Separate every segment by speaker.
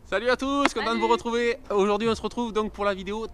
Speaker 1: Salut à tous, content de vous retrouver. Aujourd'hui on se retrouve donc pour la vidéo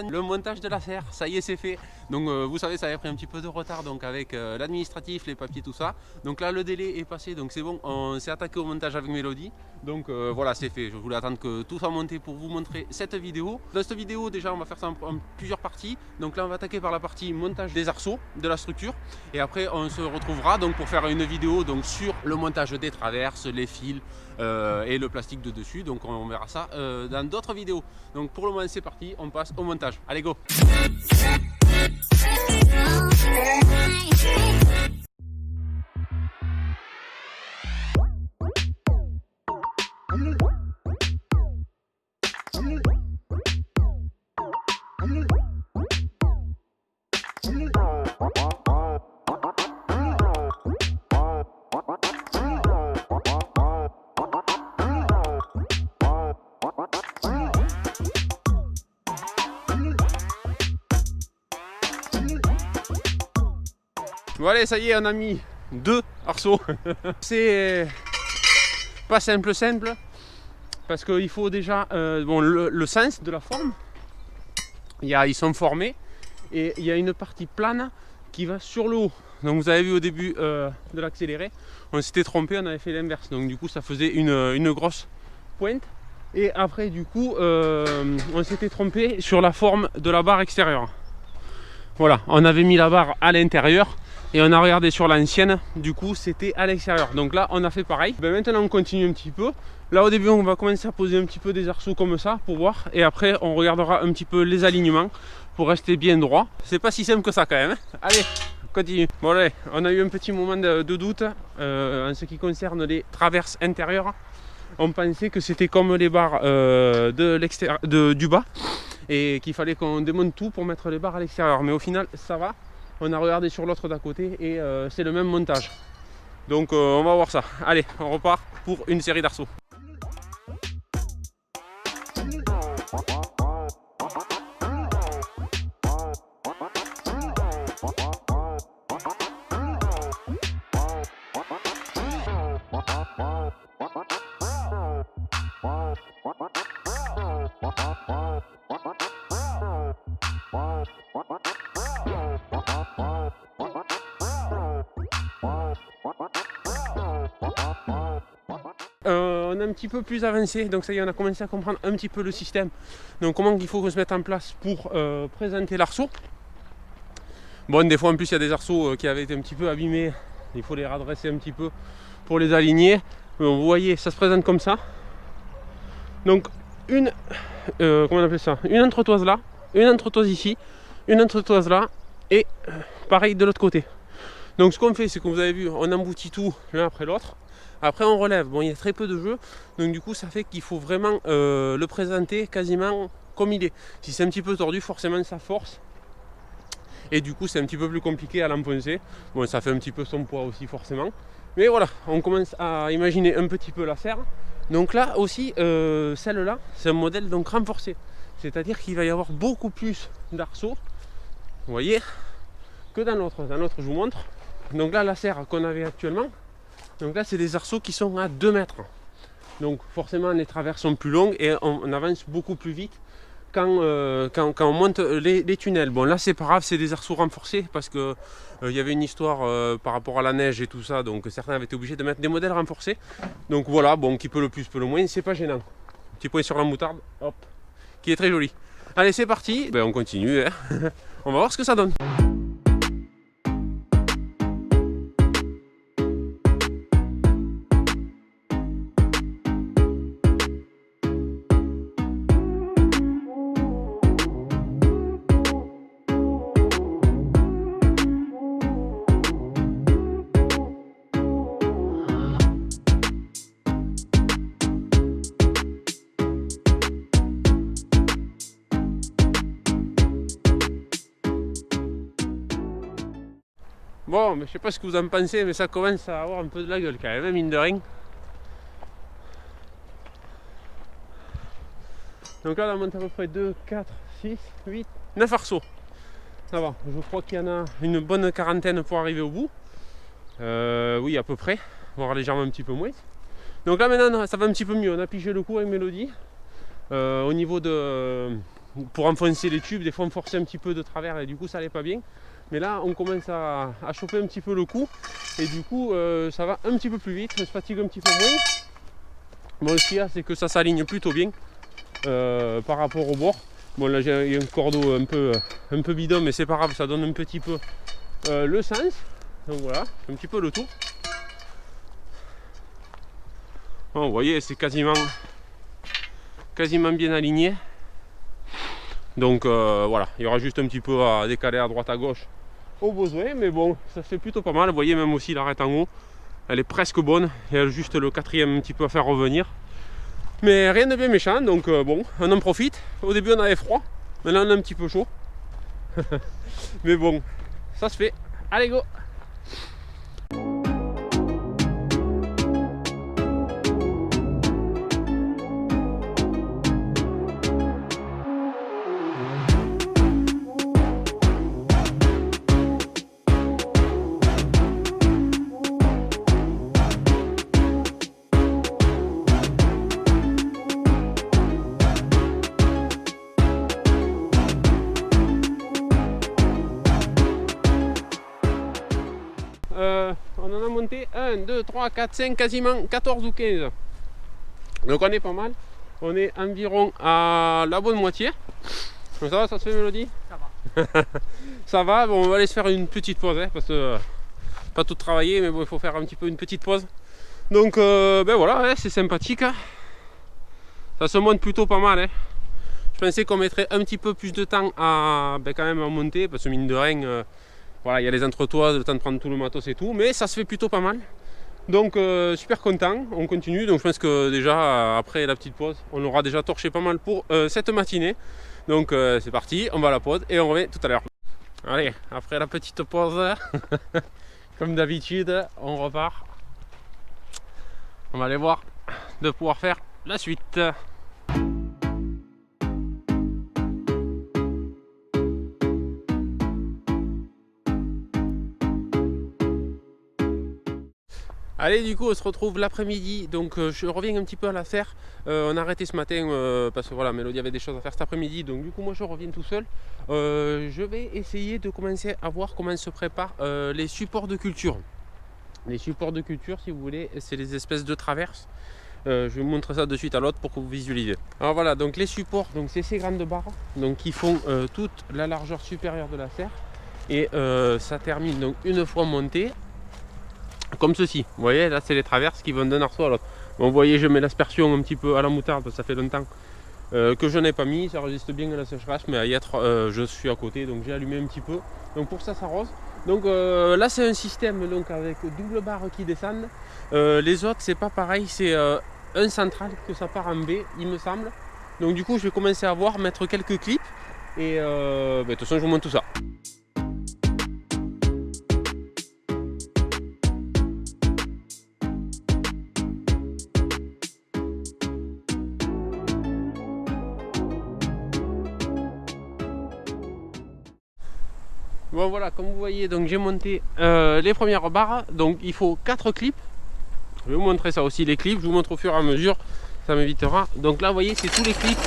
Speaker 1: le montage de la serre. Ça y est, c'est fait. Donc vous savez, ça avait pris un petit peu de retard donc avec l'administratif, les papiers, tout ça. Donc là le délai est passé, donc c'est bon, on s'est attaqué au montage avec Mélodie. Donc voilà, c'est fait. Je voulais attendre que tout soit monté pour vous montrer cette vidéo. Dans cette vidéo déjà on va faire ça en plusieurs parties. Donc là on va attaquer par la partie montage des arceaux, de la structure. Et après on se retrouvera donc pour faire une vidéo donc sur le montage des traverses, les fils et le plastique de dessus. Donc on verra ça dans d'autres vidéos. Donc pour le moment c'est parti, on passe au montage. Allez go! Bon allez, ça y est, on a mis 2 arceaux. C'est pas simple parce qu'il faut déjà bon, le sens de la forme. Ils sont formés et il y a une partie plane qui va sur le haut. Donc vous avez vu au début de l'accéléré, on s'était trompé, on avait fait l'inverse. Donc du coup ça faisait une grosse pointe. Et après du coup on s'était trompé sur la forme de la barre extérieure. Voilà, on avait mis la barre à l'intérieur. Et on a regardé sur l'ancienne, du coup c'était à l'extérieur. Donc là on a fait pareil. Ben, maintenant on continue un petit peu. Là au début on va commencer à poser un petit peu des arceaux comme ça pour voir. Et après on regardera un petit peu les alignements pour rester bien droit. C'est pas si simple que ça quand même. Allez, continue. Bon allez, on a eu un petit moment de doute en ce qui concerne les traverses intérieures. On pensait que c'était comme les barres du bas. Et qu'il fallait qu'on démonte tout pour mettre les barres à l'extérieur. Mais au final ça va. On a regardé sur l'autre d'à côté et c'est le même montage. Donc on va voir ça. Allez, on repart pour une série d'arceaux. On est un petit peu plus avancé, donc ça y est, on a commencé à comprendre un petit peu le système. Donc comment il faut se mettre en place pour présenter l'arceau. Bon, des fois en plus il y a des arceaux qui avaient été un petit peu abîmés, il faut les redresser un petit peu pour les aligner. Vous voyez, ça se présente comme ça. Donc comment on appelle ça, une entretoise là, une entretoise ici, une entretoise là, et pareil de l'autre côté. Donc ce qu'on fait, c'est que vous avez vu, on emboutit tout l'un après l'autre. Après on relève, bon il y a très peu de jeu, donc du coup ça fait qu'il faut vraiment le présenter quasiment comme il est. Si c'est un petit peu tordu, forcément ça force. Et du coup c'est un petit peu plus compliqué à l'enfoncer. Bon, ça fait un petit peu son poids aussi forcément. Mais voilà, on commence à imaginer un petit peu la serre. Donc là aussi, celle-là, c'est un modèle donc renforcé. C'est-à-dire qu'il va y avoir beaucoup plus d'arceaux, vous voyez, que dans l'autre. Dans l'autre je vous montre. Donc là la serre qu'on avait actuellement, donc là c'est des arceaux qui sont à 2 mètres. Donc forcément les traverses sont plus longues et on avance beaucoup plus vite quand on monte les tunnels. Bon là c'est pas grave, c'est des arceaux renforcés parce que il y avait une histoire par rapport à la neige et tout ça. Donc certains avaient été obligés de mettre des modèles renforcés. Donc voilà, bon qui peut le plus peut le moins, c'est pas gênant. Petit point sur la moutarde, hop, qui est très joli. Allez c'est parti, ben, on continue, hein. On va voir ce que ça donne. Bon, mais je sais pas ce que vous en pensez, mais ça commence à avoir un peu de la gueule quand même, mine de rien. Donc là, on monte à peu près 2, 4, 6, 8, 9 arceaux. Ça va, je crois qu'il y en a une bonne quarantaine pour arriver au bout. Oui, à peu près, voire légèrement un petit peu moins. Donc là maintenant ça va un petit peu mieux, on a pigé le coup avec Mélodie. Au niveau de... pour enfoncer les tubes, des fois on forçait un petit peu de travers et du coup ça allait pas bien. Mais là on commence à choper un petit peu le coup et du coup ça va un petit peu plus vite, on se fatigue un petit peu moins. Bon, ce qu'il y a c'est que ça s'aligne plutôt bien par rapport au bord. Bon là j'ai un cordeau un peu bidon mais c'est pas grave, ça donne un petit peu le sens. Donc voilà, un petit peu le tour. Bon, vous voyez c'est quasiment bien aligné. Donc voilà, il y aura juste un petit peu à décaler à droite à gauche au besoin, mais bon, ça fait plutôt pas mal. Vous voyez même aussi l'arête en haut, elle est presque bonne. Il y a juste le quatrième un petit peu à faire revenir. Mais rien de bien méchant, donc bon, on en profite. Au début on avait froid, maintenant on a un petit peu chaud. Mais bon, ça se fait. Allez go! On en a monté 1, 2, 3, 4, 5, quasiment 14 ou 15. Donc on est pas mal. On est environ à la bonne moitié. Donc ça va, ça se fait Mélodie?
Speaker 2: Ça va.
Speaker 1: Ça va, bon on va aller se faire une petite pause hein, parce que pas tout travailler mais bon il faut faire un petit peu une petite pause. Donc ben voilà, hein, c'est sympathique. Ça se monte plutôt pas mal. Hein. Je pensais qu'on mettrait un petit peu plus de temps à quand même à monter parce que mine de rien voilà, il y a les entretoits, le temps de prendre tout le matos et tout, mais ça se fait plutôt pas mal. Donc super content, on continue. Donc je pense que déjà après la petite pause, on aura déjà torché pas mal pour cette matinée. Donc c'est parti, on va à la pause et on revient tout à l'heure. Allez, après la petite pause, comme d'habitude, on repart. On va aller voir de pouvoir faire la suite. Allez, du coup on se retrouve l'après-midi, donc je reviens un petit peu à la serre. On a arrêté ce matin parce que voilà, Mélodie avait des choses à faire cet après-midi, donc du coup moi je reviens tout seul. Je vais essayer de commencer à voir comment se préparent les supports de culture. Les supports de culture, si vous voulez, c'est les espèces de traverses. Je vais vous montrer ça de suite à l'autre pour que vous visualisez. Alors voilà, donc les supports, donc c'est ces grandes barres donc, qui font toute la largeur supérieure de la serre. Et ça termine donc une fois monté. Comme ceci, vous voyez là c'est les traverses qui vont d'un arceau à l'autre. Bon, vous voyez je mets l'aspersion un petit peu à la moutarde parce que ça fait longtemps que je n'ai pas mis, ça résiste bien à la sécheresse mais à y être je suis à côté donc j'ai allumé un petit peu. Donc pour ça ça rose. Donc là c'est un système donc avec double barre qui descendent. Les autres c'est pas pareil, c'est un central que ça part en B il me semble. Donc du coup je vais commencer à voir, mettre quelques clips et de toute façon je vous montre tout ça. Bon voilà, comme vous voyez, donc j'ai monté les premières barres, donc il faut 4 clips. Je vais vous montrer ça aussi les clips, je vous montre au fur et à mesure, ça m'évitera. Donc là vous voyez c'est tous les clips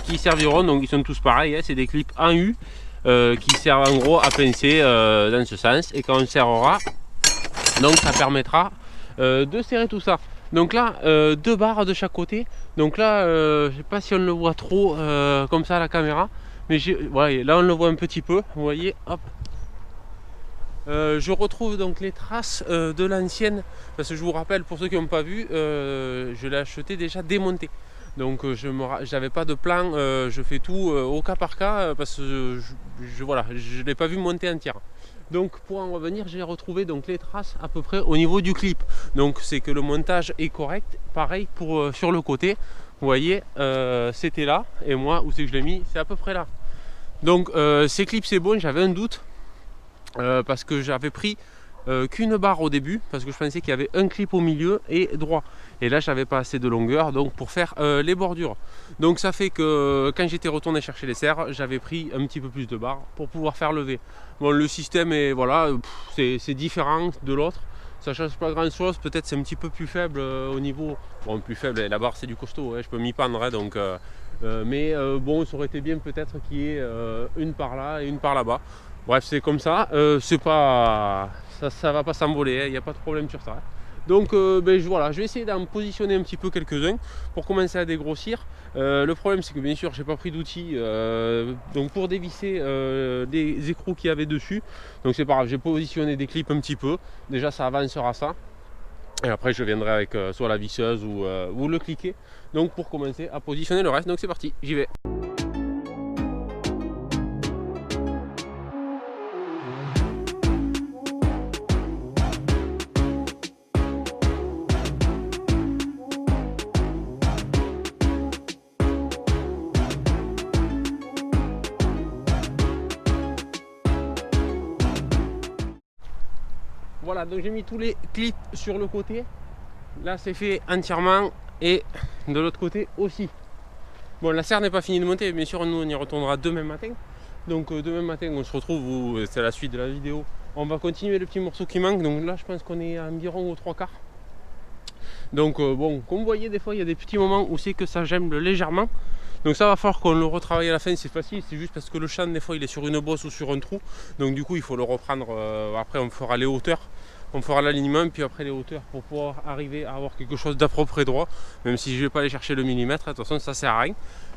Speaker 1: qui serviront, donc ils sont tous pareils, hein, c'est des clips en U qui servent en gros à pincer dans ce sens. Et quand on serrera, donc ça permettra de serrer tout ça. Donc là 2 barres de chaque côté, donc là je sais pas si on le voit trop comme ça à la caméra. Mais voilà, là on le voit un petit peu, vous voyez, hop. Je retrouve donc les traces de l'ancienne, parce que je vous rappelle, pour ceux qui n'ont pas vu, je l'ai acheté déjà démonté. Donc je n'avais pas de plan, je fais tout au cas par cas, parce que voilà, je ne l'ai pas vu monter entière. Donc pour en revenir, j'ai retrouvé donc les traces à peu près au niveau du clip. Donc c'est que le montage est correct, pareil pour sur le côté. Vous voyez, c'était là, et moi, où c'est que je l'ai mis, c'est à peu près là. Donc ces clips c'est bon, j'avais un doute, parce que j'avais pris qu'une barre au début, parce que je pensais qu'il y avait un clip au milieu et droit. Et là j'avais pas assez de longueur donc pour faire les bordures. Donc ça fait que quand j'étais retourné chercher les serres, j'avais pris un petit peu plus de barres pour pouvoir faire lever. Bon, le système est voilà, c'est différent de l'autre. ça change pas grand chose, peut-être c'est un petit peu plus faible au niveau, bon plus faible, la barre c'est du costaud, je peux m'y pendre, donc mais bon ça aurait été bien peut-être qu'il y ait une par là et une par là-bas. Bref, c'est comme ça, c'est pas ça va pas s'envoler, il n'y a pas de problème sur ça. Donc voilà, je vais essayer d'en positionner un petit peu quelques-uns pour commencer à dégrossir. Le problème c'est que bien sûr j'ai pas pris d'outils donc pour dévisser les écrous qu'il y avait dessus. Donc c'est pas grave, j'ai positionné des clips un petit peu. Déjà ça avancera ça. Et après je viendrai avec soit la visseuse ou le cliquet. Donc pour commencer à positionner le reste. Donc c'est parti, j'y vais. Voilà, donc j'ai mis tous les clips sur le côté. Là c'est fait entièrement et de l'autre côté aussi. Bon, la serre n'est pas finie de monter, bien sûr nous on y retournera demain matin. Donc demain matin on se retrouve, c'est la suite de la vidéo. On va continuer le petit morceau qui manque. Donc là je pense qu'on est environ aux 3/4. Donc bon, comme vous voyez des fois il y a des petits moments où c'est que ça gemme légèrement. Donc ça va falloir qu'on le retravaille à la fin, c'est facile, c'est juste parce que le champ des fois il est sur une bosse ou sur un trou. Donc du coup il faut le reprendre, après on fera les hauteurs, on fera l'alignement, puis après les hauteurs pour pouvoir arriver à avoir quelque chose d'à peu près droit. Même si je ne vais pas aller chercher le millimètre, de toute façon ça sert à rien.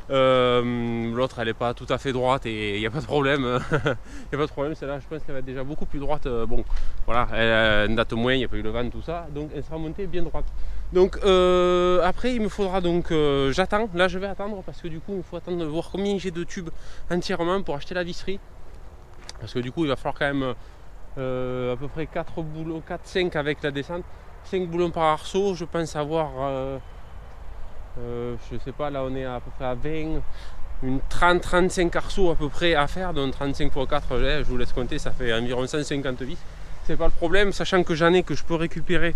Speaker 1: L'autre elle n'est pas tout à fait droite et il n'y a pas de problème. Il n'y a pas de problème, celle-là je pense qu'elle va être déjà beaucoup plus droite. Bon voilà, elle date moins, il n'y a pas eu le vent, tout ça, donc elle sera montée bien droite. Donc après il me faudra donc j'attends, là je vais attendre parce que du coup il faut attendre de voir combien j'ai de tubes entièrement pour acheter la visserie. Parce que du coup il va falloir quand même à peu près 4 boulons, 4-5 avec la descente, 5 boulons par arceau. Je pense avoir je sais pas, là on est à peu près à 20, une 30-35 arceaux à peu près à faire, donc 35 x 4, je vous laisse compter, ça fait environ 150 vis. C'est pas le problème, sachant que j'en ai que je peux récupérer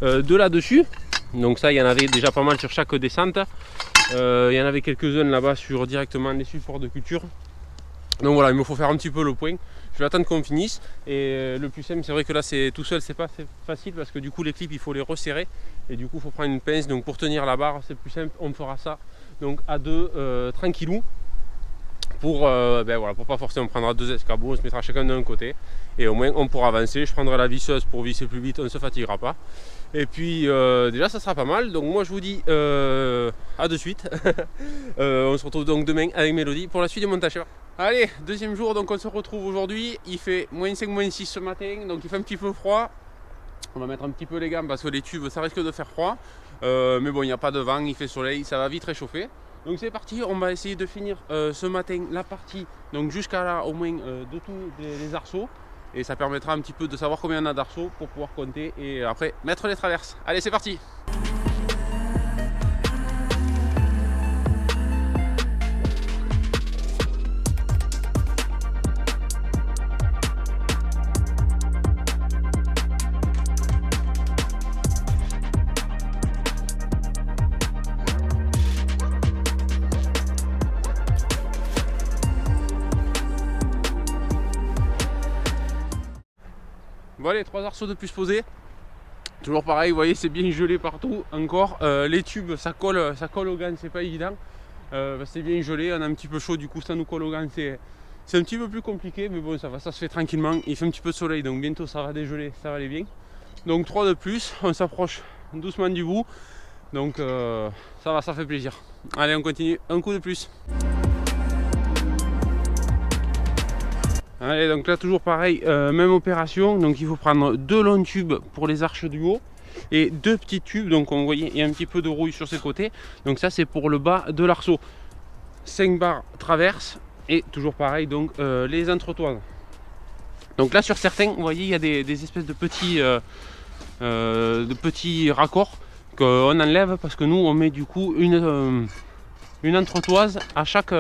Speaker 1: de là-dessus. Donc ça, il y en avait déjà pas mal sur chaque descente. Il y en avait quelques-unes là-bas sur directement les supports de culture. Donc voilà, il me faut faire un petit peu le point. Je vais attendre qu'on finisse. Et le plus simple, c'est vrai que là, c'est tout seul, c'est pas facile parce que du coup, les clips, il faut les resserrer. Et du coup, il faut prendre une pince. Donc pour tenir la barre, c'est plus simple. On fera ça donc à deux, tranquillou. Pour voilà, pour pas forcer, on prendra 2 escabeaux, on se mettra chacun d'un côté. Et au moins, on pourra avancer. Je prendrai la visseuse pour visser plus vite, on ne se fatiguera pas. Et puis déjà ça sera pas mal. Donc moi je vous dis à de suite. On se retrouve donc demain avec Mélodie pour la suite du montage. Allez, deuxième jour, donc on se retrouve aujourd'hui. Il fait -5, -6 ce matin, donc il fait un petit peu froid. On va mettre un petit peu les gants parce que les tubes ça risque de faire froid. Mais bon, il n'y a pas de vent, il fait soleil, ça va vite réchauffer. Donc c'est parti, on va essayer de finir ce matin la partie, donc jusqu'à là au moins de tous les arceaux. Et ça permettra un petit peu de savoir combien on a d'arceaux pour pouvoir compter et après mettre les traverses. Allez, c'est parti! Bon allez, 3 arceaux de plus posés. Toujours pareil, vous voyez, c'est bien gelé partout encore. Les tubes, ça colle aux gants, c'est pas évident. C'est bien gelé, on a un petit peu chaud, du coup ça nous colle aux gants. C'est un petit peu plus compliqué, mais bon, ça va, ça se fait tranquillement. Il fait un petit peu de soleil, donc bientôt ça va dégeler, ça va aller bien. Donc 3 de plus, on s'approche doucement du bout. Donc ça va, ça fait plaisir. Allez, on continue, un coup de plus. Allez, donc là toujours pareil, même opération. Donc il faut prendre 2 longs tubes pour les arches du haut et 2 petits tubes. Donc on voyait il y a un petit peu de rouille sur ces côtés. Donc ça c'est pour le bas de l'arceau. 5 barres traverses et toujours pareil donc les entretoises. Donc là sur certains, vous voyez il y a des espèces de petits raccords qu'on enlève parce que nous on met du coup une entretoise à chaque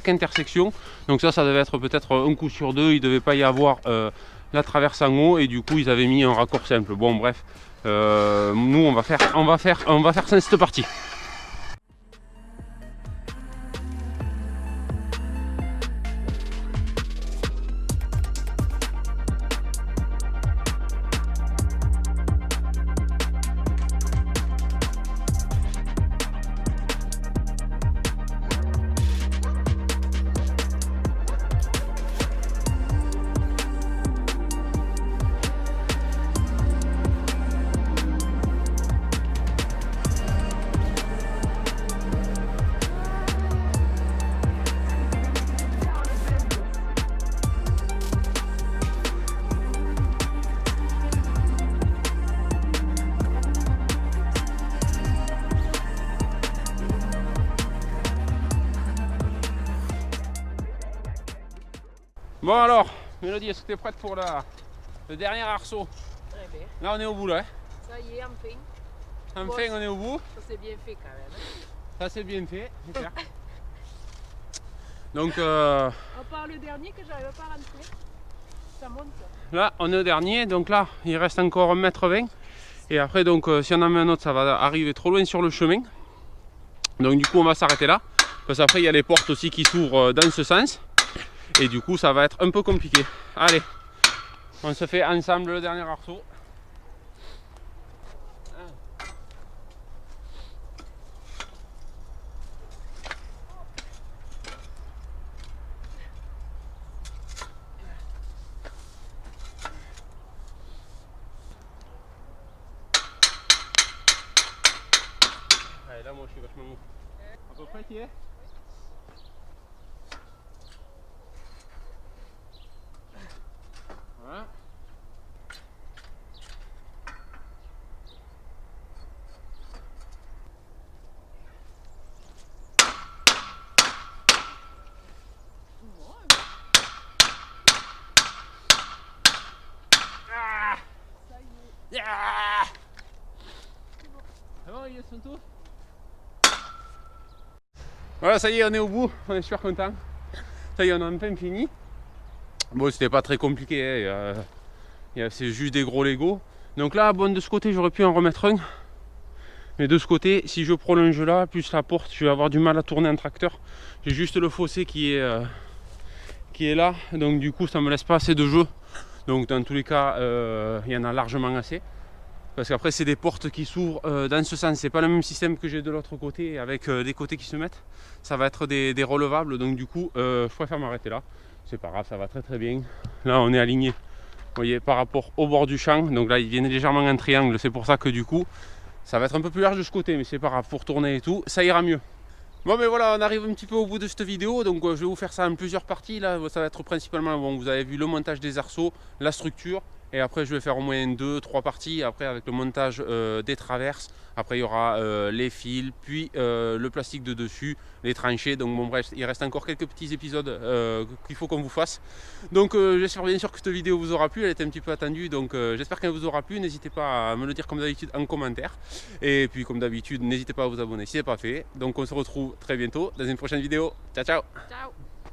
Speaker 1: intersection. Donc ça devait être peut-être un coup sur 2, il ne devait pas y avoir la traverse en haut et du coup ils avaient mis un raccord simple. Bon bref, nous on va faire ça cette partie. Bon alors, Mélodie, est-ce que tu es prête pour le dernier arceau?
Speaker 2: Très bien.
Speaker 1: Là on est au bout là. Hein.
Speaker 2: Ça y est, enfin.
Speaker 1: Enfin on est au bout.
Speaker 2: Ça c'est bien fait quand même. Hein.
Speaker 1: Ça c'est bien fait, c'est clair. Donc
Speaker 2: À part le dernier que j'arrive pas à rentrer, ça monte.
Speaker 1: là on est au dernier, donc là il reste encore 1,20 m. Et après donc si on en met un autre ça va arriver trop loin sur le chemin. Donc du coup on va s'arrêter là. Parce qu'après il y a les portes aussi qui s'ouvrent dans ce sens. Et du coup ça va être un peu compliqué. Allez, on se fait ensemble le dernier arceau. Allez, là moi je suis vachement mou. À peu près qui est? Voilà. Ah,
Speaker 2: Ça y est.
Speaker 1: ah, c'est bon, il est son tour. Voilà, ça y est, on est au bout, on est super content. Ça y est, on a enfin fini. Bon, c'était pas très compliqué, hein. C'est juste des gros Lego. Donc là, bon, de ce côté, j'aurais pu en remettre un. Mais de ce côté, si je prolonge là, plus la porte, je vais avoir du mal à tourner un tracteur. J'ai juste le fossé qui est là. Donc du coup, ça me laisse pas assez de jeu. Donc dans tous les cas, il y en a largement assez. Parce qu'après, c'est des portes qui s'ouvrent dans ce sens. C'est pas le même système que j'ai de l'autre côté avec des côtés qui se mettent. Ça va être des relevables. Donc du coup, je préfère m'arrêter là. C'est pas grave, ça va très très bien. Là, on est aligné, vous voyez, par rapport au bord du champ. Donc là, il vient légèrement en triangle. C'est pour ça que du coup, ça va être un peu plus large de ce côté. Mais c'est pas grave, pour tourner et tout, ça ira mieux. Bon, mais voilà, on arrive un petit peu au bout de cette vidéo. Donc je vais vous faire ça en plusieurs parties. Là, ça va être principalement, bon, vous avez vu le montage des arceaux, la structure. Et après, je vais faire au moins 2-3 parties. Après, avec le montage des traverses. Après, il y aura les fils, puis le plastique de dessus, les tranchées. Donc, bon, bref, il reste encore quelques petits épisodes qu'il faut qu'on vous fasse. Donc, j'espère bien sûr que cette vidéo vous aura plu. Elle était un petit peu attendue. Donc, j'espère qu'elle vous aura plu. N'hésitez pas à me le dire comme d'habitude en commentaire. Et puis, comme d'habitude, n'hésitez pas à vous abonner si ce n'est pas fait. Donc, on se retrouve très bientôt dans une prochaine vidéo. Ciao, ciao!
Speaker 2: Ciao.